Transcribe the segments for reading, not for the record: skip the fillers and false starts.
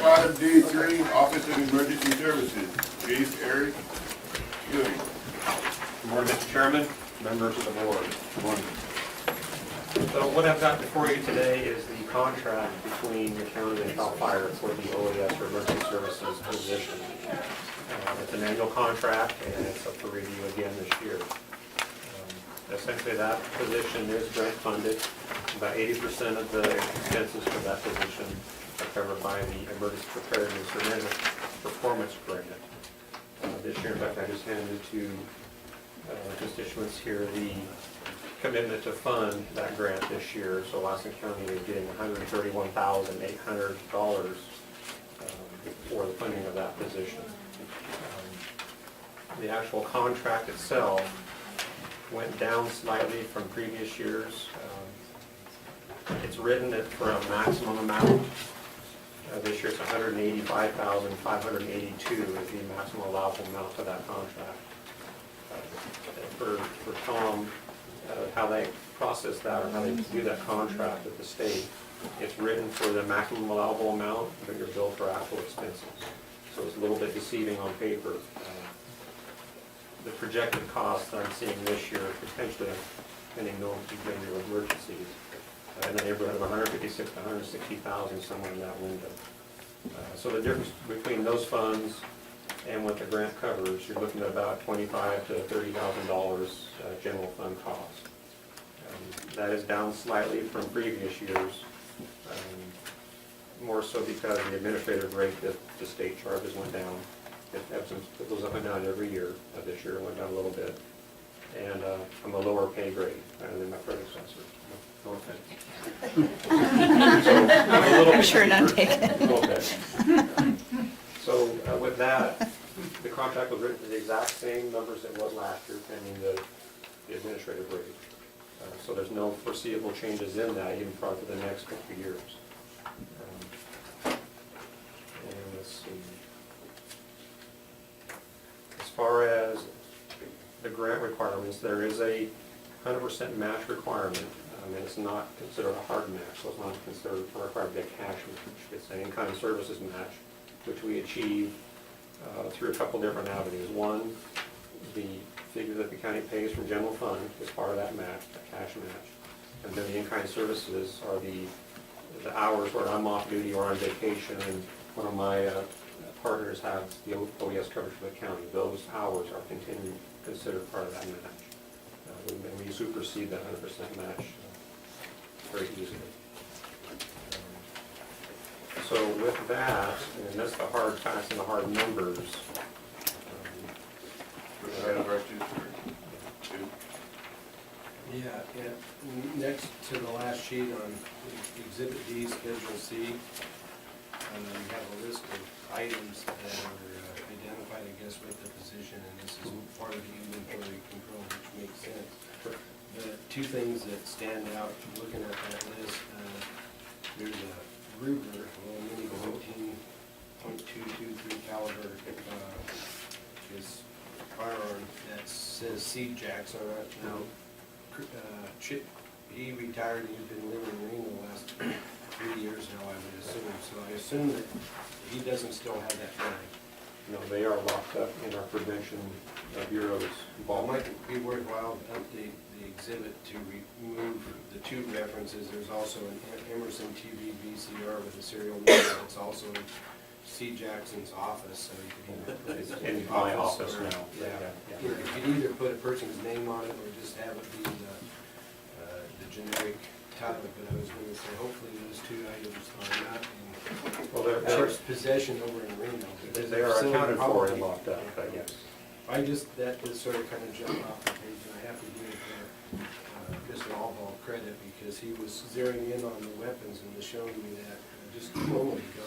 up item D3, Office of Emergency Services. Chief Eric Ewing. Good morning, Mr. Chairman, members of the board. Good morning. So what I've got before you today is the contract between the county and CAL FIRE for the OES or Emergency Services position. It's an annual contract and it's up for review again this year. Essentially that position is grant funded. About 80% of the expenses for that position are covered by the Emergency Preparedness and Performance Grant. This year, in fact, I just handed to constituents here the commitment to fund that grant this year. So Lassen County is getting $131,800 for the funding of that position. The actual contract itself went down slightly from previous years. It's written for a maximum amount. This year it's $185,582 is the maximum allowable amount for that contract. For Tom, how they process that or how they do that contract with the state, it's written for the maximum allowable amount, but you're billed for actual expenses. So it's a little bit deceiving on paper. The projected cost I'm seeing this year, potentially, depending on your emergencies, in the neighborhood of 156 to 160,000, somewhere in that window. So the difference between those funds and what the grant covers, you're looking at about $25,000 to $30,000 general fund cost. That is down slightly from previous years, more so because the administrative rate that the state charges went down. It goes up and down every year. This year it went down a little bit. And I'm a lower pay grade than my predecessor. No offense. So I'm sure none taken. So with that, the contract was written to the exact same numbers it was last year, pending the administrative rate. So there's no foreseeable changes in that, even prior to the next couple of years. And let's see. As far as the grant requirements, there is a 100% match requirement. And it's not considered a hard match, so it's not considered required to be a cash match. It's an in-kind services match, which we achieve through a couple different avenues. One, the figure that the county pays from general fund is part of that match, a cash match. And then the in-kind services are the hours where I'm off duty or on vacation, and one of my partners has the OES coverage for the county. Those hours are considered part of that match. And we supersede that 100% match very easily. So with that, and that's the hard facts and the hard numbers. Yeah, next to the last sheet on Exhibit D, Schedule C, we have a list of items that are identified, I guess, with the position, and this is part of the inventory control, which makes sense. The two things that stand out looking at that list, there's a Ruger, a mini 14.223 caliber, is firearm that says Seed Jacks on it. Now, Chip, he retired, he's been living in Reno the last 3 years now, I would assume. So I assume that he doesn't still have that gun. No, they are locked up in our prevention bureau's vault. It might be worthwhile to update the exhibit to remove the two references. There's also an Emerson TV VCR with a serial number that's also in C. Jackson's office, so you could either put it in my office or, now. Yeah. You could either put a person's name on it or just have it be the generic title. But I was going to say, hopefully those two items are not in Chip's possession over in Reno. They are accounted for and locked up, yes. That just sort of kind of jumped off the page, and I have to give Mr. Allball credit because he was zeroing in on the weapons and was showing me that just a moment ago.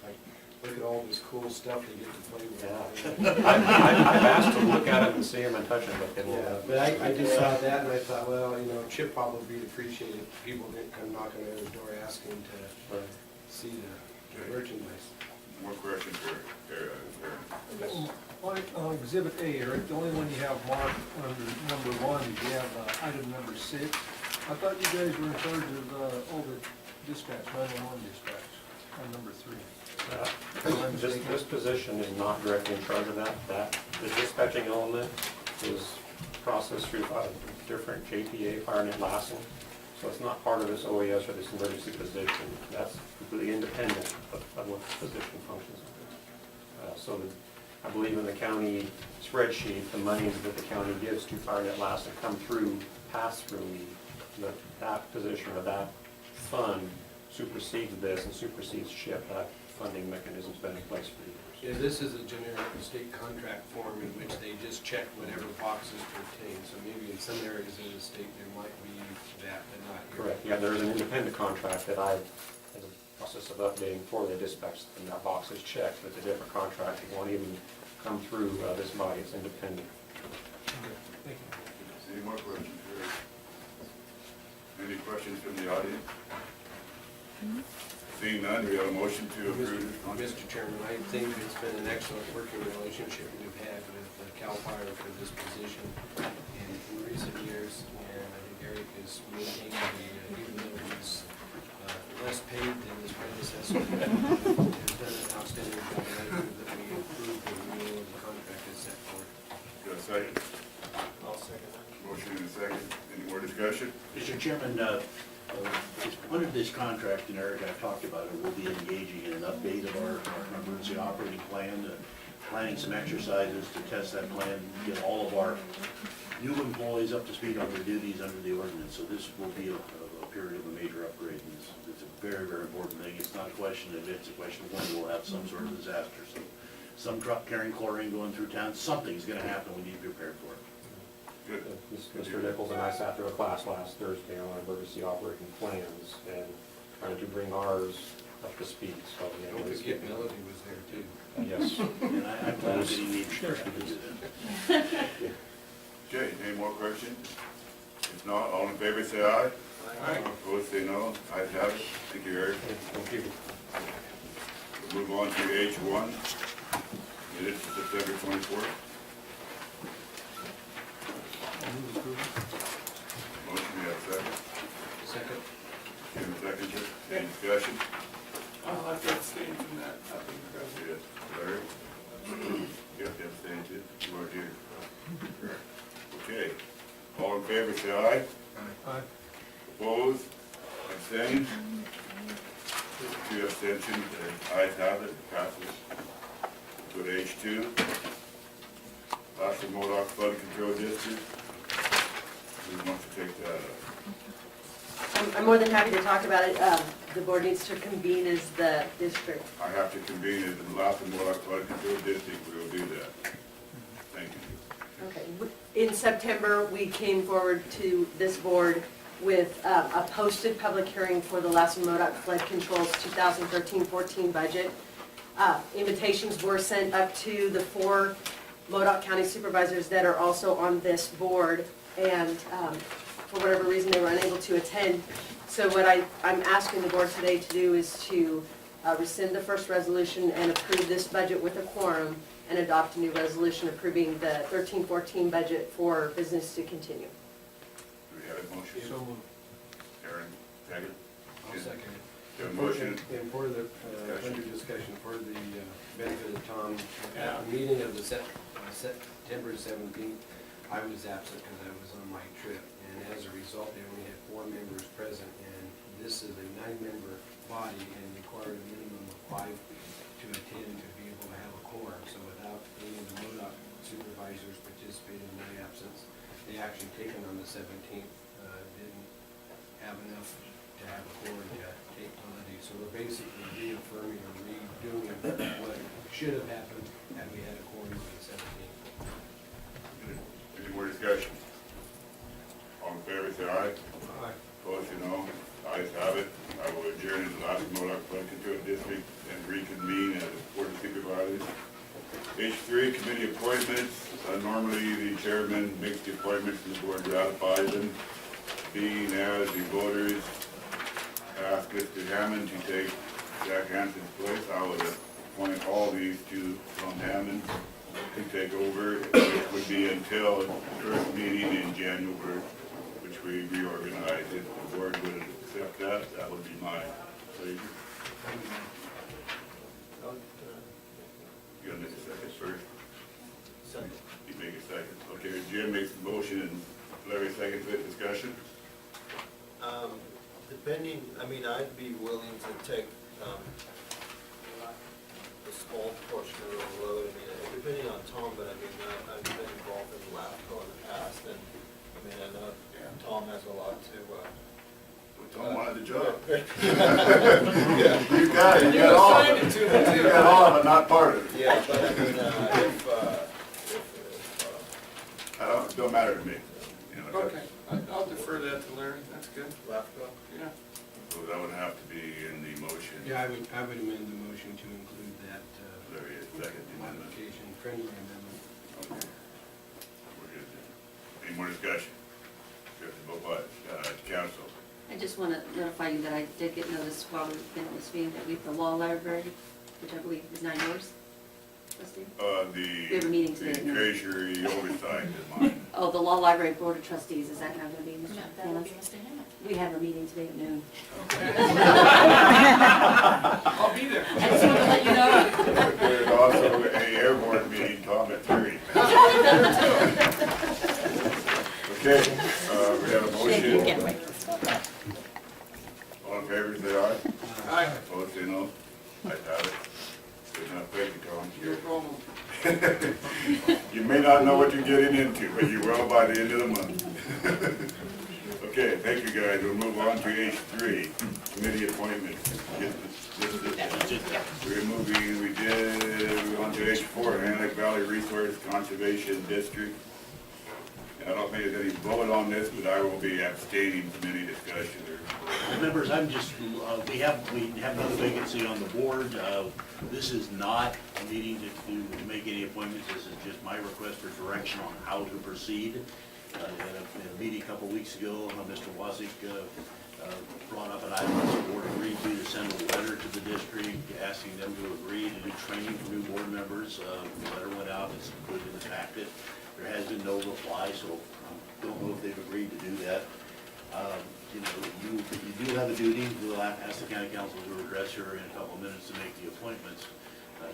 Like, look at all this cool stuff they get to play with. Yeah. I've asked to look at them and see them and touch them, but they won't. Yeah, but I just saw that and I thought, well, Chip probably appreciated if people didn't come knocking on his door asking to see the merchandise. One question for Eric. On Exhibit A, Eric, the only one you have marked under number 1, you have item number 6. I thought you guys were in charge of all the dispatch, 911 dispatch, on number 3. This position is not directly in charge of that. The dispatching element is processed through a different JPA, Firenet Lassen. So it's not part of this OES or this emergency position. That's completely independent of what the position functions under. I believe in the county spreadsheet, the monies that the county gives to Firenet Lassen come through, pass through that position or that fund supersedes this and supersedes SHIP. That funding mechanism's been in place for years. Yeah, this is a generic state contract form in which they just check whatever boxes pertain. So maybe in some areas of the state, there might be that, but not here. Correct, yeah, there's an independent contract that I, in the process of updating for the dispatch, and that box is checked, but it's a different contract, it won't even come through this body, it's independent. Thank you. Any more questions? Any questions from the audience? Seeing none, we have a motion to approve this contract. Mr. Chairman, I think it's been an excellent working relationship we've had with CAL FIRE for this position in recent years, and I think Eric is maintaining even though he's less paid than his predecessor, has done an outstanding job, and I move that we approve the renewal of the contract as set forth. Got a second? I'll second that. Motion and a second. Any more discussion? Mr. Chairman, under this contract, and Eric, I've talked about it, we'll be engaging in an update of our emergency operating plan, planning some exercises to test that plan, get all of our new employees up to speed on their duties under the ordinance. So this will be a period of a major upgrade, and it's a very, very important thing. It's not a question of if, it's a question of when we'll have some sort of disaster. So some truck carrying chlorine going through town, something's gonna happen, we need to be prepared for it. Good. Mr. Nichols and I sat through a class last Thursday on emergency operating plans and trying to bring ours up to speed, so. yeah, Don't it's forget getting- Melody was there too. Yes. And I'm glad that he needs to do that. Okay, any more questions? If not, all in favor say aye. Aye. Opposed say no. Ayes have it. Thank you, Eric. Thank you. We'll move on to H1, minutes of September 24th. Motion, we have a second. Second. Jim seconds it. Any discussion? I'll have to abstain from that, nothing, President. Yes. Larry? You have to abstain too. You are here. Okay. All in favor say aye. Aye. Opposed? Abstained? Two abstentions, the ayes have it, passes. Go to H2. Lassen Modoc Flood Control District. Who wants to take that up? I'm more than happy to talk about it. The board needs to convene as the district. I have to convene as the Lassen Modoc Flood Control District, we will do that. Thank you. Okay. In September, we came forward to this board with a posted public hearing for the Lassen Modoc Flood Control's 2013-14 budget. Invitations were sent up to the 4 Modoc County supervisors that are also on this board, and for whatever reason, they were unable to attend. So what I'm asking the board today to do is to rescind the first resolution and approve this budget with a quorum, and adopt a new resolution approving the 13-14 budget for business to continue. Do we have a motion? So moved. Aaron, second? I'll second it. Do you have a motion? And for the, under discussion, for the benefit of Tom, at the meeting of the September 17th, I was absent because I was on my trip, and as a result, they only had 4 members present, and this is a 9-member body and required a minimum of 5 to attend to be able to have a quorum. So without any of the MoDOT supervisors participating in my absence, the action taken on the 17th didn't have enough to have a quorum to take validity. So we're basically reaffirming or redoing what should have happened had we had a quorum on the 17th. Any more discussion? All in favor, say aye. Aye. Opposed, say no. Ayes have it. I will adjourn as the Lassen Modoc Flood Control District and reconvene as Board of Supervisors. H3, committee appointments. Normally, the chairman makes the appointments and the board ratifies them. Being as the voters ask Mr. Hammond to take Jack Hanson's place, I would appoint all these to Tom Hammond to take over, which would be until the first meeting in January, which we reorganize. If the board would accept that, that would be my pleasure. a second to it, discussion? Depending, I mean, I'd be willing to take, a small portion of the load, I mean, depending on Tom, but I mean, I've been involved in LAFCO in the past, and, I mean, I know Tom has a lot to, Tom wanted the job. yeah, You got it, you got all of it. You got all of it, not part of it. yeah, but I mean, Don't matter to me. You know, Okay, I'll defer that to Larry, that's good, LAFCO, yeah. So that would have to be in the motion. Yeah, I would amend the motion to include that Larry, a second amendment. modification, friendly amendment. Okay. We're good then. Any more discussion? Discussion about what? Council. I just want to notify you that I did get notice while we've been in this meeting that we have the law library, which I believe is not yours, trustee? We have a meeting today. The treasury oversight is mine. Oh, the law library board of trustees, is that not going to be? No, that would be Mr. Hammond. We have a meeting today at noon. I'll be there. I just wanted to let you know. There's also a airborne meeting, Tom, at 3. Okay, we have a motion. All in favor, say aye. Aye. Opposed, say no. I have it. Good enough, thank you, Tom. No problem. You may not know what you're getting into, but you will by the end of the month. Okay, thank you, guys. We'll move on to H3, committee appointments. We're moving, we're on to H4, Antelope Valley Resource Conservation District. And I don't think there's any vote on this, but I will be abstaining from any discussion or. Members, I'm just, we have another vacancy on the board. This is not a meeting to make any appointments. This is just my request for direction on how to proceed. In a meeting a couple weeks ago, Mr. Wazik brought up an item that the board agreed to send a letter to the district asking them to agree to do training for new board members. The letter went out, it's included in the packet. There has been no reply, so I don't know if they've agreed to do that. You know, you do have a duty, we'll ask the county council to address her in a couple of minutes to make the appointments.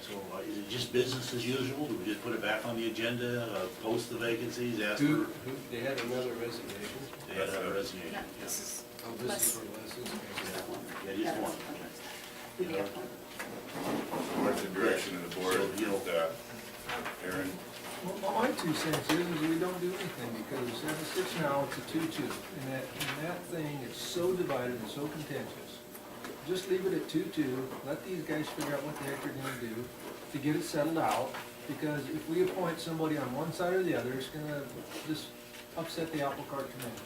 So is it just business as usual? Do we just put it back on the agenda, post the vacancies, ask for? They had another resignation. They had a resignation. No, Yeah. this is, Oh, this is for Lessons. Yeah, just one. You know, What's the direction of the board? So, you know, Aaron? Well, my 2 cents is we don't do anything, because 7-6 now, it's a 2-2. And that thing is so divided and so contentious. Just leave it at 2-2, let these guys figure out what the heck they're gonna do to get it settled out. Because if we appoint somebody on one side or the other, it's gonna just upset the apple cart tremendous.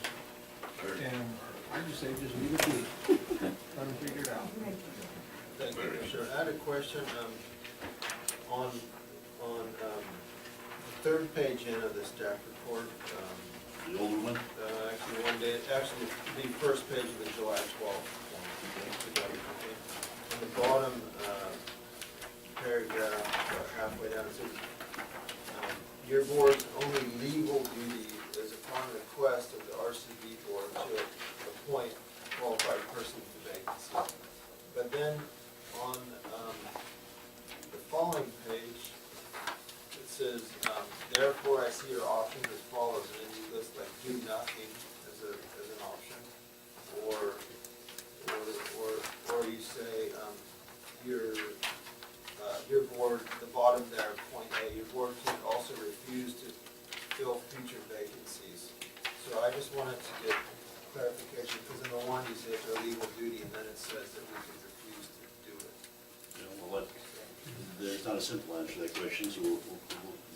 And I just say, just leave it be, let them figure it out. thank you, sure. I had a question, on, the third page in of the staff report, the older one? actually one day, actually the first page of the July 12th. On the bottom, paragraph, about halfway down, it says, your board's only legal duty is upon request of the RCD board to appoint qualified person to vacancy. But then on, the following page, it says, therefore I see your options as follows, and then you list like do nothing as an option, or you say, your board, the bottom there, point A, your board can also refuse to fill future vacancies. So I just wanted to get clarification, because in the one you say it's our legal duty, and then it says that we can refuse to do it. You know, we'll let, there's not a simple answer to that question, so we'll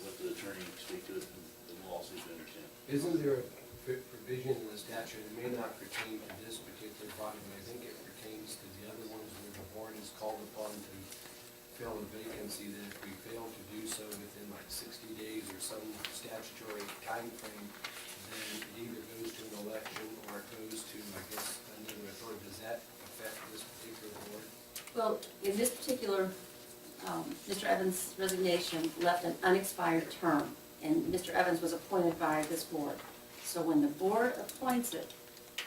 let the attorney speak to it, and we'll all see if we understand. Isn't there a provision in the statute, it may not pertain to this particular body, but I think it pertains to the other ones where the board is called upon to fill a vacancy, that if we fail to do so within like 60 days or some statutory time frame, then it either goes to an election or it goes to, I guess, another authority. Does that affect this particular board? Well, in this particular, Mr. Evans' resignation left an unexpired term, and Mr. Evans was appointed by this board. So when the board appoints it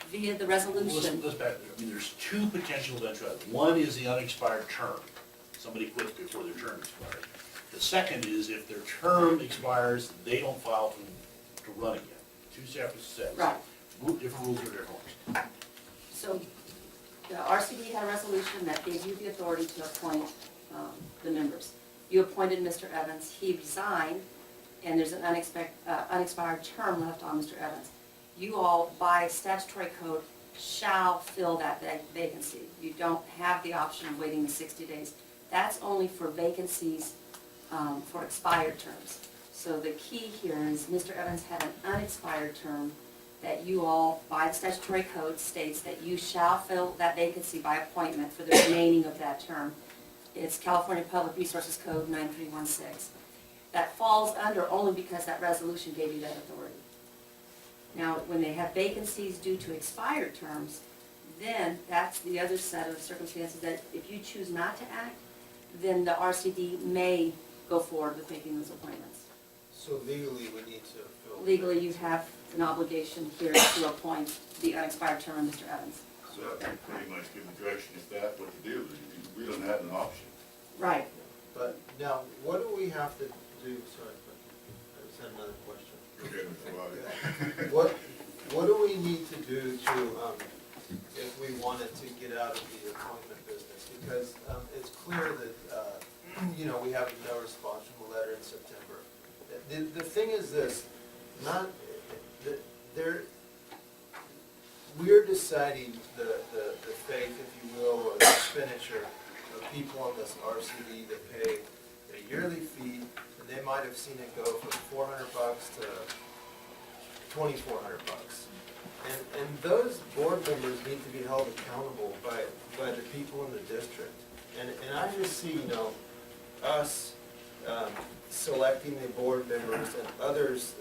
via the resolution, Let's back, I mean, there's two potential eventualities. One is the unexpired term. Somebody quits before their term expires. The second is if their term expires, they don't file to run again. Two separate sets. Right. Different rules are different. So the RCD had a resolution that gave you the authority to appoint the members. You appointed Mr. Evans, he resigned, and there's an unexpired term left on Mr. Evans. You all, by statutory code, shall fill that vacancy. You don't have the option of waiting the 60 days. That's only for vacancies for expired terms. So the key here is Mr. Evans had an unexpired term that you all, by the statutory code, states that you shall fill that vacancy by appointment for the remaining of that term. It's California Public Resources Code 9316. That falls under only because that resolution gave you that authority. Now, when they have vacancies due to expired terms, then that's the other set of circumstances that if you choose not to act, then the RCD may go forward with making those appointments. So legally, we need to fill. Legally, you have an obligation here to appoint the unexpired term of Mr. Evans. So that pretty much give the direction of staff what to do. We don't have an option. Right. But now, what do we have to do, sorry, I just had another question. Okay, Mr. Lawyer. What do we need to do to, if we wanted to get out of the appointment business? Because it's clear that, you know, we have no response from the letter in September. The thing is this, we're deciding the fate, if you will, or the expenditure of people on this RCD that pay a yearly fee, and they might have seen it go from $400 to $2,400. And those board members need to be held accountable by the people in the district. And I just see, you know, us selecting the board members and others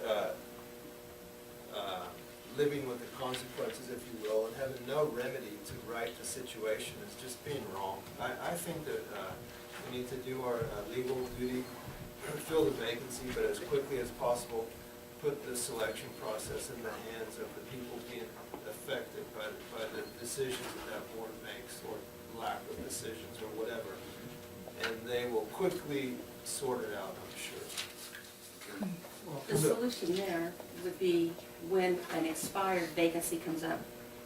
living with the consequences, if you will, and having no remedy to right the situation is just being wrong. I think that we need to do our legal duty, fill the vacancy, but as quickly as possible, put the selection process in the hands of the people being affected by the decisions that board makes, or lack of decisions, or whatever. And they will quickly sort it out, I'm sure. The solution there would be when an expired vacancy comes up,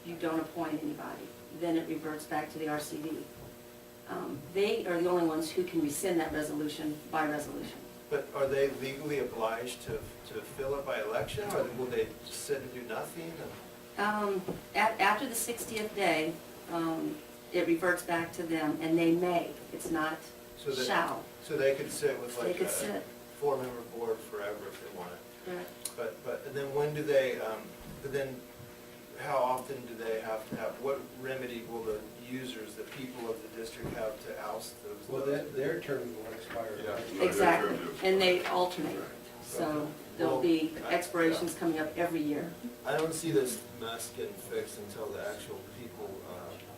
you don't appoint anybody. Then it reverts back to the RCD. They are the only ones who can rescind that resolution by resolution. But are they legally obliged to fill it by election, or will they just sit and do nothing? After the 60th day, it reverts back to them, and they may, it's not So they- shall. So they could sit with They like could a sit. 4-member board forever if they wanted. Right. And then when do they, but then how often do they have to have, what remedy will the users, the people of the district have to oust those? Well, their term will expire. Yeah. Exactly, and they alternate. So there'll be expirations coming up every year. I don't see this mess getting fixed until the actual people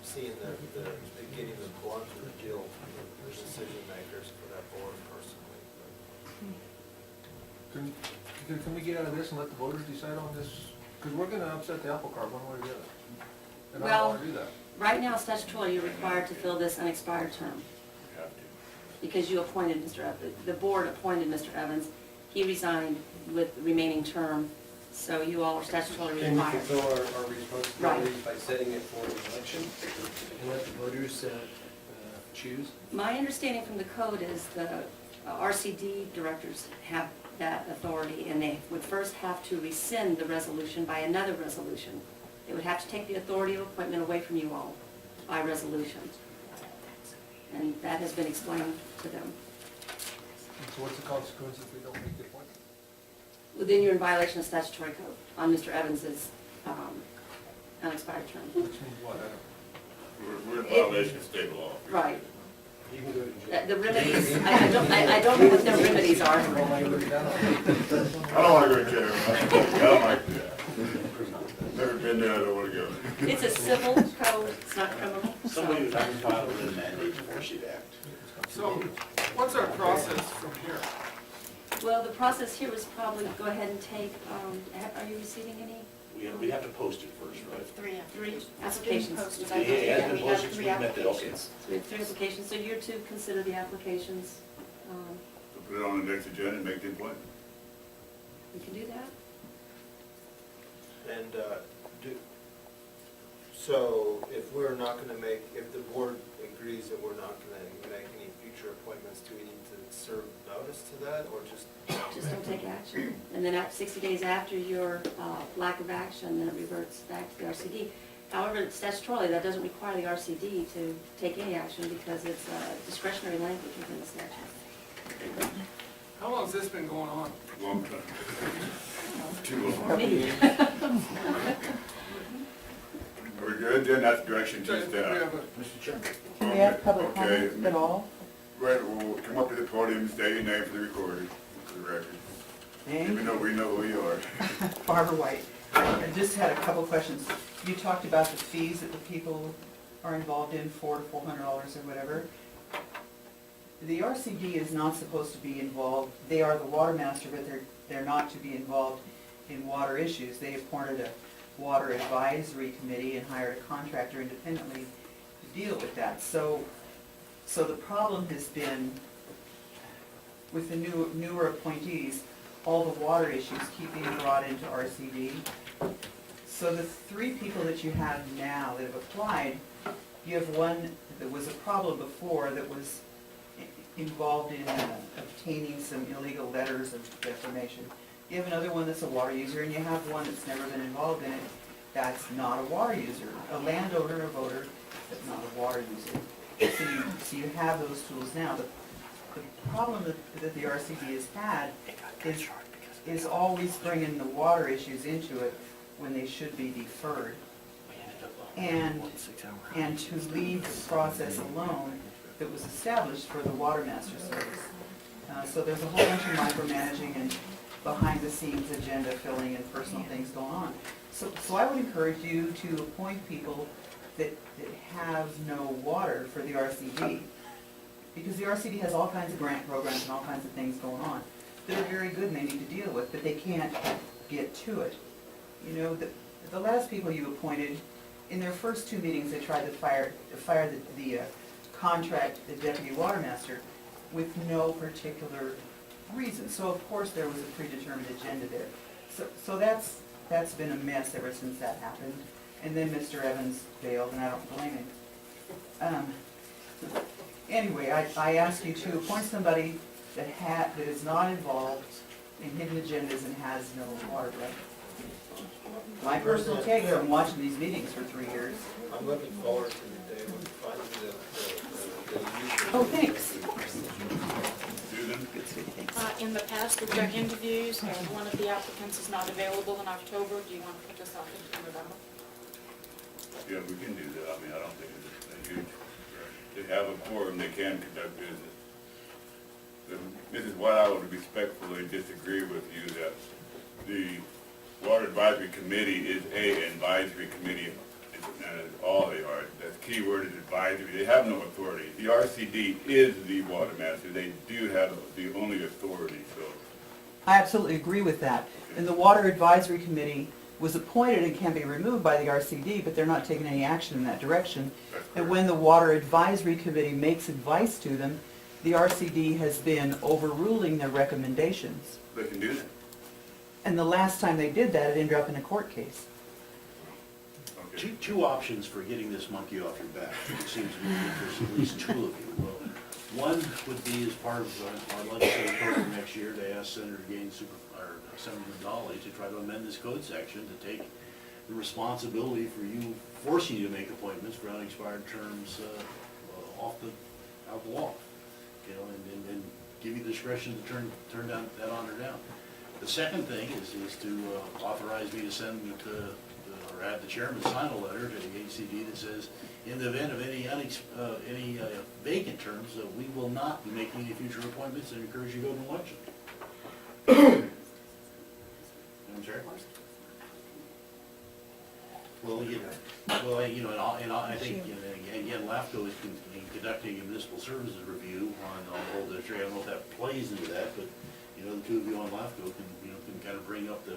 seeing the getting the blunt of the deal, the decision makers for that board personally. Can we get out of this and let the voters decide on this? Because we're gonna upset the apple cart one way or the other. And I don't Well, wanna do that. right now statutorily, you're required to fill this unexpired term Have to. because you appointed Mr. Evans, the board appointed Mr. Evans. He resigned with the remaining term, so you all are statutorily Can we required. fulfill our responsibilities by setting it for an election and let the voters choose? My understanding from the code is the RCD directors have that authority, and they would first have to rescind the resolution by another resolution. They would have to take the authority of appointment away from you all by resolution. And that has been explained to them. So what's the consequence if we don't make the appointment? Well, then you're in violation of statutory code on Mr. Evans's unexpired term. Which means what? I We're in violation of state law. Right. You can go to jail. The remedies, I don't know what their remedies are. don't. Well, I look it down on it. I don't want to go to jail. I don't like that. Never been there, I don't want to go. It's a civil code, it's not criminal. Somebody would have to file a mandate before she'd act. So what's our process from here? Well, the process here was probably go ahead and take, are you receiving any? We have to post it first, right? Three applications. Is that It has right? been posted, so we met the, okay. So we have 3 applications, so you're to consider the applications. So put it on the next agenda and make the appointment. We can do that. And, so if we're not gonna make, if the board agrees that we're not gonna make any future appointments, do we need to serve notice to that, or just? Just don't take action. And then at 60 days after your lack of action, then it reverts back to the RCD. However, statutorily, that doesn't require the RCD to take any action because it's discretionary language within the statute. How long's this been going on? Long time. Too long. Me. We're good then, that's direction We to have staff. a- Mr. Chairman. Can we have public Okay. comments at all? Right, we'll come up to the podium, state your name for the recording, for the record. Even though we know who you are. Barbara White. I just had a couple questions. You talked about the fees that the people are involved in, $400 to $400 or whatever. The RCD is not supposed to be involved, they are the water master, but they're not to be involved in water issues. They appointed a water advisory committee and hired a contractor independently to deal with that. So the problem has been with the newer appointees, all the water issues keep being brought into RCD. So the three people that you have now that have applied, you have one that was a problem before that was involved in obtaining some illegal letters of defamation. You have another one that's a water user, and you have one that's never been involved in it, that's not a water user, a landowner, a voter, but not a water user. So you have those tools now. The problem that the RCD has had is always bringing the water issues into it when they should be deferred. And to leave the process alone that was established for the water master service. So there's a whole bunch of micromanaging and behind-the-scenes agenda filling and personal things going on. So I would encourage you to appoint people that have no water for the RCD, because the RCD has all kinds of grant programs and all kinds of things going on that are very good and they need to deal with, but they can't get to it. You know, the last people you appointed, in their first two meetings, they tried to fire the contract, the deputy water master, with no particular reason. So of course there was a predetermined agenda there. So that's been a mess ever since that happened. And then Mr. Evans failed, and I don't blame him. Anyway, I ask you to appoint somebody that is not involved in hidden agendas and has no water right. My personal take from watching these meetings for 3 years. I'm looking forward to the day when we finally the use. Oh, thanks. Susan? In the past, we've done interviews, and one of the applicants is not available in October. Do you want to put this off into November? Yeah, we can do that. I mean, I don't think it's a huge, they have a quorum, they can conduct business. This is what I would respectfully disagree with you, that the Water Advisory Committee is an advisory committee, and it's all they are. The key word is advisory. They have no authority. The RCD is the water master. They do have the only authority, so. I absolutely agree with that. And the Water Advisory Committee was appointed and can be removed by the RCD, but they're not taking any action in that direction. And when the Water Advisory Committee makes advice to them, the RCD has been overruling their recommendations. They can do that. And the last time they did that, it ended up in a court case. Okay. Two options for getting this monkey off your back. It seems to me that there's at least two of you. Well, one would be as part of our legislative program next year to ask Senator Gaines, or Senator Dolly, to try to amend this code section to take the responsibility for you, forcing you to make appointments for unexpired terms out the wall. You know, and give you the discretion to turn down that on or down. The second thing is to authorize me to send or have the chairman sign a letter to the HCD that says, in the event of any vacant terms, we will not be making any future appointments and encourage you to go to an election. I'm sorry? Well, I think, again, LAFCO is conducting a municipal services review on the whole district. I don't know if that plays into that, but, the two of you on LAFCO can kind of bring up the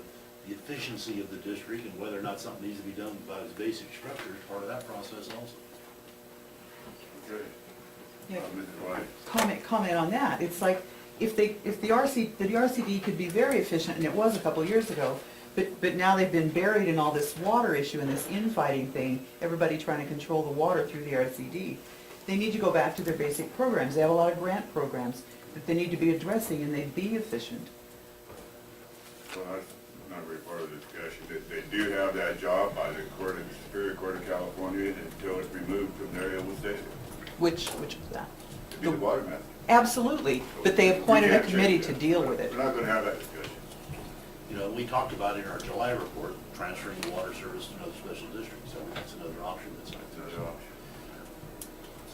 efficiency of the district and whether or not something needs to be done about its basic structure as part of that process also. Okay. Yeah. Mrs. White. Comment on that. It's like, if the RCD could be very efficient, and it was a couple of years ago, But now they've been buried in all this water issue and this infighting thing, everybody trying to control the water through the RCD. They need to go back to their basic programs. They have a lot of grant programs that they need to be addressing, and they'd be efficient. Well, that's not really part of the discussion. They do have that job by the court of, Superior Court of California until it's removed from their able state. Which was that? To be the water master. Absolutely, but they appointed a We can't committee change to that. deal with it. We're not gonna have that discussion. You know, we talked about in our July report, transferring the water service to another special district, so that's another option that's not. That's another option.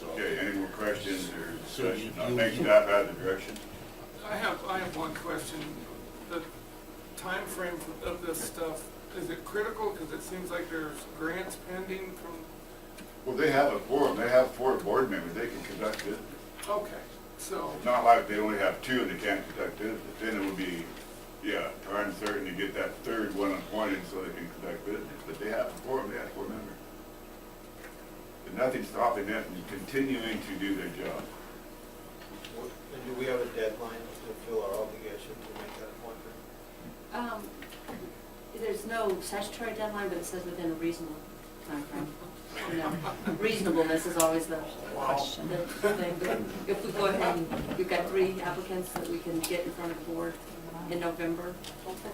So, Okay, any more questions or So discussion? you- I'll make staff out of the direction. I have one question. The timeframe of this stuff, is it critical? Because it seems like there's grants pending from, Well, they have a forum. They have 4 board members. They can conduct business. okay, so, It's not like they only have 2 and they can't conduct business. Then it would be, yeah, trying certain to get that third one appointed so they can conduct business. But they have a forum. They have 4 members. But nothing's stopping them from continuing to do their job. And do we have a deadline to fill our obligation to make that appointment? There's no statutory deadline, but it says within a reasonable timeframe. You know, reasonableness is always the Question. the thing. But if we go ahead and, we've got 3 applicants that we can get in front of the board in November, hopefully.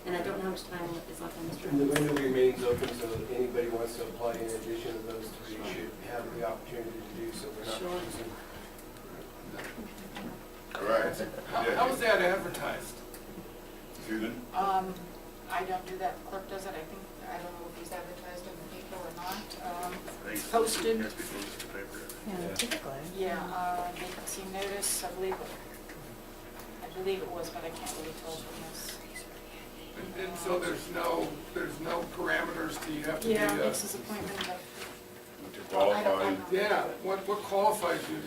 And I don't know how much time is left on Mr. And the Evans. window remains open, so if anybody wants to apply in addition to those 3, should have the opportunity to do so. We're not Sure. choosing. All right. how was that advertised? Susan? I don't do that, the clerk does it, I don't know if he's advertised in the paper or not. Has Posted. to be posted to paper. Vacancy notice, I believe it was, but I can't really tell from this. And so there's no parameters to you have to be Yeah, a, it's his appointment, but To I don't qualify? know. yeah, what qualifies you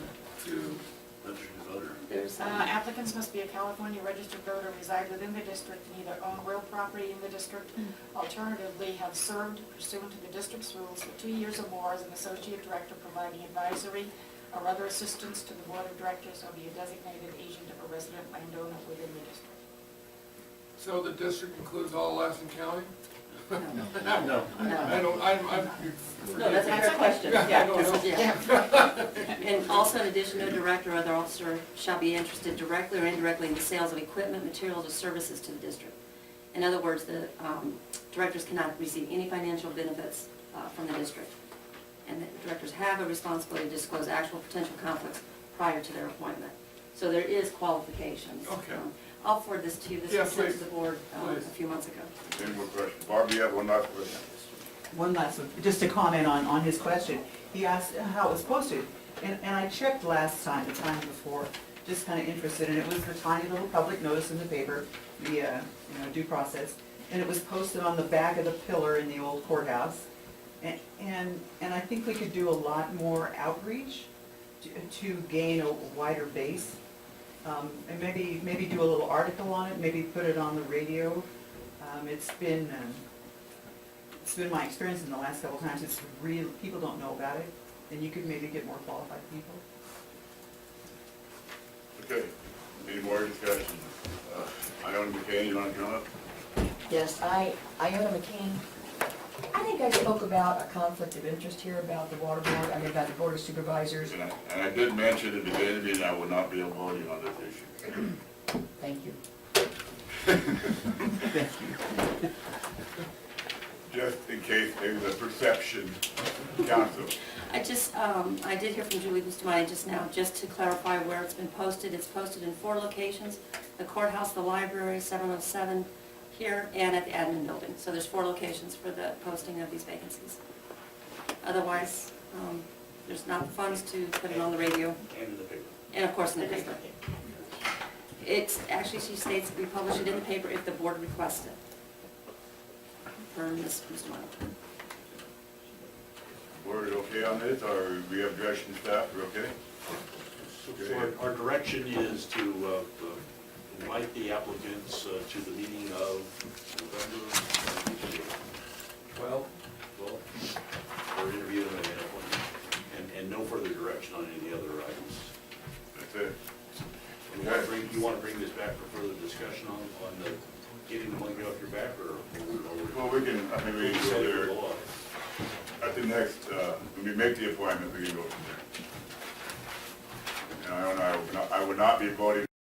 to, Registered voter. There's, Applicants must be a California registered voter, reside within the district, and either own real property in the district, alternatively have served pursuant to the district's rules for 2 years or more as an associate director providing advisory or other assistance to the board of directors or be a designated agent of a resident landowner within the district. so the district includes all Lassen County? No. I don't, I'm. no, that's a fair question. Yeah, I Yeah, don't know. yeah. And also, in addition, no director or other officer shall be interested directly or indirectly in the sales of equipment, materials, or services to the district. In other words, the directors cannot receive any financial benefits from the district. And the directors have a responsibility to disclose actual potential conflicts prior to their appointment. So there is qualifications. Okay. I'll forward this to you. This Yeah, was sent to please. the board a Please. few months ago. Any more questions? Barb, you have one last question? One last one, just to comment on his question. He asked how it was posted, and I checked last time, the time before, just kind of interested, and it was the tiny little public notice in the paper, the, due process, and it was posted on the back of the pillar in the old courthouse. And I think we could do a lot more outreach to gain a wider base. And maybe do a little article on it, maybe put it on the radio. It's been my experience in the last couple times, it's real, people don't know about it, and you could maybe get more qualified people. Okay, any more discussion? Iona McCain, you want to come up? Yes, Iona McCain. I think I spoke about a conflict of interest here about the water board, about the board of supervisors. And I did mention at the beginning that I will not be voting on this issue. Thank you. Just in case there's a perception, council. I did hear from Julie Bustamante just now, just to clarify where it's been posted. It's posted in 4 locations: the courthouse, the library, 707 here, and at the admin building. So there's 4 locations for the posting of these vacancies. Otherwise, there's not funds to put it on the radio, And in the paper. and of course in the paper. It's, actually, she states that we publish it in the paper if the board requests it. For Ms. Bustamante. Board okay on this, or we have direction to staff, we're okay? So our direction is to invite the applicants to the meeting of November 12, or interview them at appointment, and no further direction on any other items. That's it. And you want to bring this back for further discussion on the getting the monkey off your back, or? Well, we can, I think we can go there at the next, when we make the appointment, we can go from there. And I would not be voting